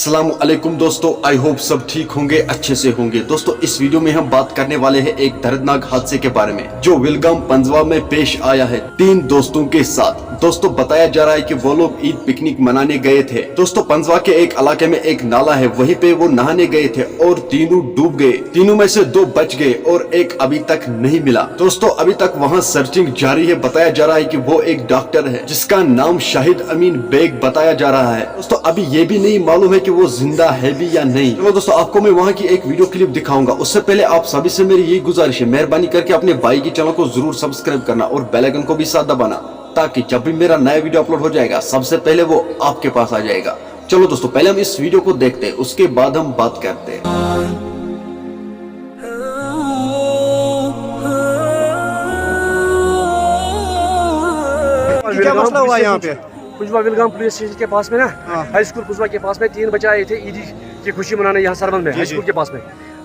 अस्सलाम वालेकुम दोस्तों, आई होप सब ठीक होंगे, अच्छे से होंगे। दोस्तों इस वीडियो में हम बात करने वाले हैं एक दर्दनाक हादसे के बारे में जो विलगाम पंजवा में पेश आया है 3 दोस्तों के साथ। दोस्तों बताया जा रहा है कि वो लोग ईद पिकनिक मनाने गए थे। दोस्तों पंजवा के एक इलाके में एक नाला है, वहीं पे वो नहाने गए थे और तीनों डूब गए। तीनों में से 2 बच गए और एक अभी तक नहीं मिला। दोस्तों अभी तक वहाँ सर्चिंग जारी है। बताया जा रहा है कि वो एक डॉक्टर है जिसका नाम शाहिद अमीन बेग बताया जा रहा है। दोस्तों अभी ये भी नहीं मालूम है कि वो जिंदा है भी या नहीं। चलो दोस्तों आपको मैं वहाँ की एक वीडियो क्लिप दिखाऊंगा। उससे पहले आप सभी से मेरी यही गुजारिश है, मेहरबानी करके अपने भाई की चैनल को जरूर सब्सक्राइब करना और बेल आइकन को भी साथ दबाना, ताकि जब भी मेरा नया वीडियो अपलोड हो जाएगा सबसे पहले वो आपके पास आ जाएगा। चलो दोस्तों पहले हम इस वीडियो को देखते हैं, उसके बाद हम बात करते हैं। क्या मसला हुआ यहाँ पे? कुजवा विलगाम पुलिस स्टेशन के पास में ना, हाई स्कूल कुजवा के पास में 3 बच्चे आए थे ईदी की खुशी मनाने यहाँ सरबंद में, हाई स्कूल के पास में।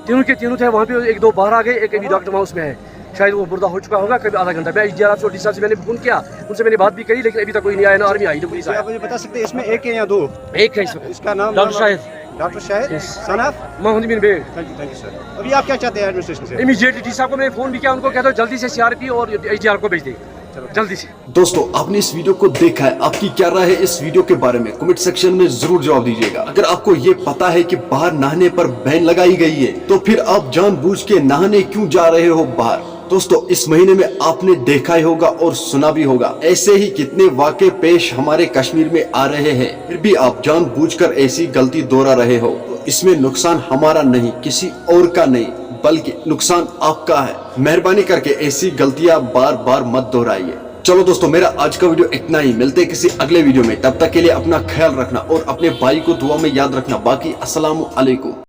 तीनों के तीनों थे वहाँ पे, 1-2 बाहर आ गए, एक अभी डॉक्टर वहाँ उसमें है, शायद वो मुर्दा हो चुका होगा कभी आधा घंटा। मैं DRF और DSA से मैंने फोन किया, उनसे मैंने बात भी करी, लेकिन अभी तक कोई नहीं आया, ना आर्मी आई ना पुलिस आया। आप मुझे बता सकते हैं इसमें एक है या 2? एक है इसमें, इसका नाम doctor Shahid. Doctor Shahid son of Mohammad bin Baig. Thank you sir. अभी आप क्या चाहते हैं एडमिनिस्ट्रेशन से? इमीडिएटली DSA को मैं फोन भी किया, उनको कहता हूँ जल्दी से CRP और HDR को भेज दे, जल्दी से। दोस्तों आपने इस वीडियो को देखा है, आपकी क्या राय है इस वीडियो के बारे में कमेंट सेक्शन में जरूर जवाब दीजिएगा। अगर आपको ये पता है कि बाहर नहाने पर बैन लगाई गई है तो फिर आप जानबूझ के नहाने क्यों जा रहे हो बाहर? दोस्तों इस महीने में आपने देखा ही होगा और सुना भी होगा, ऐसे ही कितने वाक़े पेश हमारे कश्मीर में आ रहे हैं, फिर भी आप जानबूझकर ऐसी गलती दोहरा रहे हो। तो इसमें नुकसान हमारा नहीं, किसी और का नहीं, बल्कि नुकसान आपका है। मेहरबानी करके ऐसी गलतियां बार बार मत दोहराइए। चलो दोस्तों मेरा आज का वीडियो इतना ही, मिलते हैं किसी अगले वीडियो में। तब तक के लिए अपना ख्याल रखना और अपने भाई को दुआ में याद रखना। बाकी अस्सलाम वालेकुम।